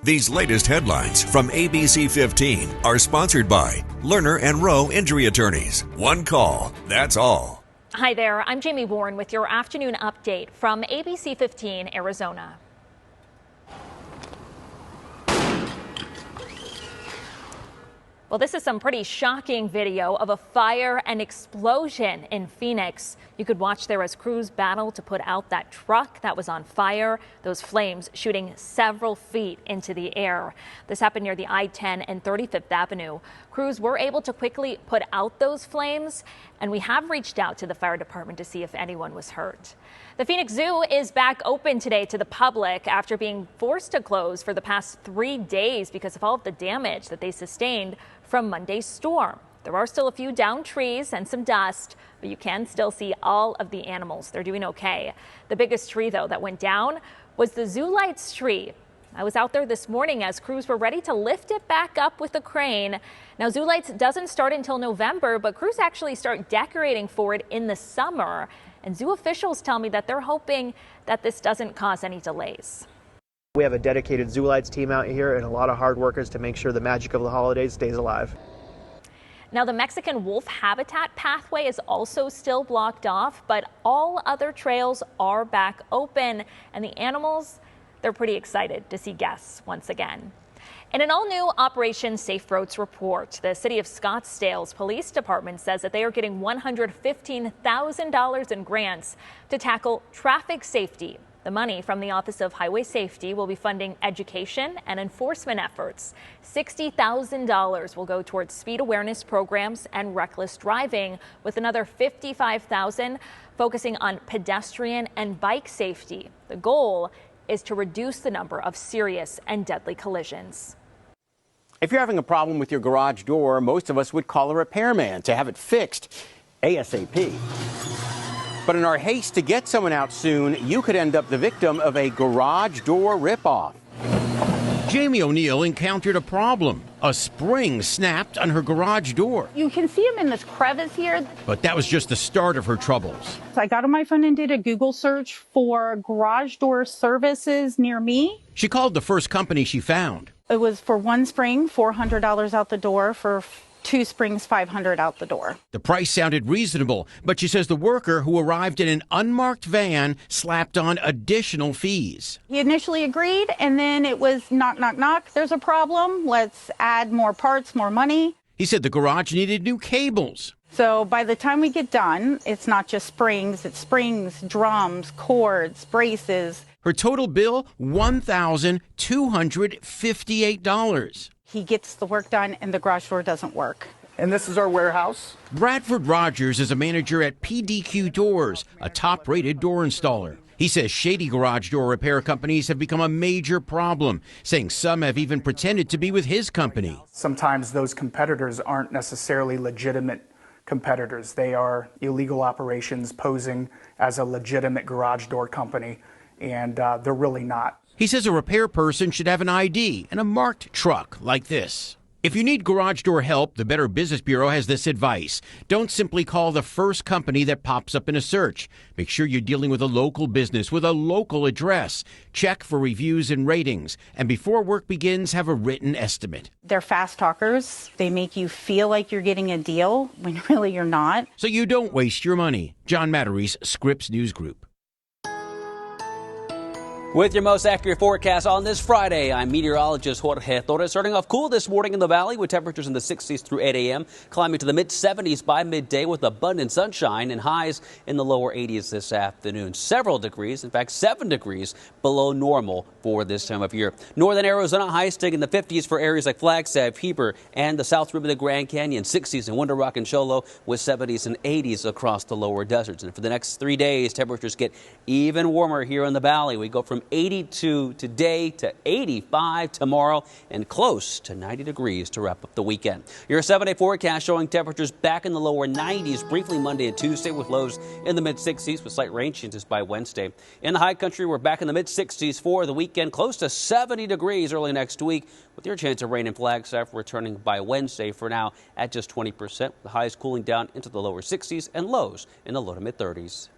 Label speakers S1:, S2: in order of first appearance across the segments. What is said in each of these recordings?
S1: These latest headlines from ABC15 are sponsored by Lerner and Rowe Injury Attorneys. One call, that's all.
S2: Hi there, I'm Jamie Warren with your afternoon update from ABC15 Arizona. Well, this is some pretty shocking video of a fire and explosion in Phoenix. You could watch there as crews battle to put out that truck that was on fire, those flames shooting several feet into the air. This happened near the I-10 and 35th Avenue. Crews were able to quickly put out those flames, and we have reached out to the fire department to see if anyone was hurt. The Phoenix Zoo is back open today to the public after being forced to close for the past 3 days because of all of the damage that they sustained from Monday's storm. There are still a few downed trees and some dust, but you can still see all of the animals. They're doing okay. The biggest tree, though, that went down was the Zoo Lights tree. I was out there this morning as crews were ready to lift it back up with a crane. Now, Zoo Lights doesn't start until November, but crews actually start decorating for it in the summer. And zoo officials tell me that they're hoping that this doesn't cause any delays.
S3: We have a dedicated Zoo Lights team out here and a lot of hard workers to make sure the magic of the holidays stays alive.
S2: Now, the Mexican wolf habitat pathway is also still blocked off, but all other trails are back open, and the animals, they're pretty excited to see guests once again. In an all-new Operation Safe Roads report, the city of Scottsdale's police department says that they are getting $115,000 in grants to tackle traffic safety. The money from the Office of Highway Safety will be funding education and enforcement efforts. $60,000 will go towards speed awareness programs and reckless driving, with another $55,000 focusing on pedestrian and bike safety. The goal is to reduce the number of serious and deadly collisions.
S4: If you're having a problem with your garage door, most of us would call a repairman to have it fixed ASAP. But in our haste to get someone out soon, you could end up the victim of a garage door ripoff.
S5: Jamie O'Neill encountered a problem. A spring snapped on her garage door.
S6: You can see him in this crevice here.
S5: But that was just the start of her troubles.
S6: I got on my phone and did a Google search for garage door services near me.
S5: She called the first company she found.
S6: It was for one spring, $400 out the door, for 2 springs, $500 out the door.
S5: The price sounded reasonable, but she says the worker who arrived in an unmarked van slapped on additional fees.
S6: He initially agreed, and then it was knock, knock, knock. There's a problem. Let's add more parts, more money.
S5: He said the garage needed new cables.
S6: So by the time we get done, it's not just springs, it's springs, drums, cords, braces.
S5: Her total bill, $1,258.
S6: He gets the work done and the garage door doesn't work.
S7: And this is our warehouse.
S5: Bradford Rogers is a manager at PDQ Doors, a top-rated door installer. He says shady garage door repair companies have become a major problem, saying some have even pretended to be with his company.
S7: Sometimes those competitors aren't necessarily legitimate competitors. They are illegal operations posing as a legitimate garage door company, and they're really not.
S5: He says a repair person should have an ID and a marked truck like this. If you need garage door help, the Better Business Bureau has this advice. Don't simply call the first company that pops up in a search. Make sure you're dealing with a local business with a local address. Check for reviews and ratings. And before work begins, have a written estimate.
S6: They're fast talkers. They make you feel like you're getting a deal when really you're not.
S5: So you don't waste your money. John Matteries, Scripps News Group.
S8: With your most accurate forecast on this Friday, I'm meteorologist Jorge Torres. Starting off cool this morning in the valley with temperatures in the 60s through 8 a.m., climbing to the mid-70s by midday with abundant sunshine and highs in the lower 80s this afternoon. Several degrees, in fact 7 degrees below normal for this time of year. Northern Arizona highs staying in the 50s for areas like Flagstaff, Heber, and the south rim of the Grand Canyon. 60s in Winter Rock and Cholo with 70s and 80s across the lower deserts. And for the next 3 days, temperatures get even warmer here in the valley. We go from 82 today to 85 tomorrow and close to 90 degrees to wrap up the weekend. Your 7-day forecast showing temperatures back in the lower 90s briefly Monday and Tuesday with lows in the mid-60s with slight rain chances by Wednesday. In the high country, we're back in the mid-60s for the weekend, close to 70 degrees early next week with your chance of rain in Flagstaff returning by Wednesday for now at just 20%. The highs cooling down into the lower 60s and lows in the low to mid-30s.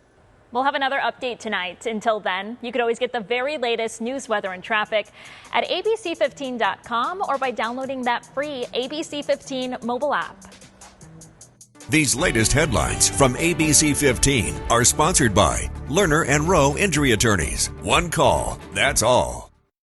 S2: We'll have another update tonight. Until then, you can always get the very latest news, weather, and traffic at abc15.com or by downloading that free ABC15 mobile app.
S1: These latest headlines from ABC15 are sponsored by Lerner and Rowe Injury Attorneys. One call, that's all.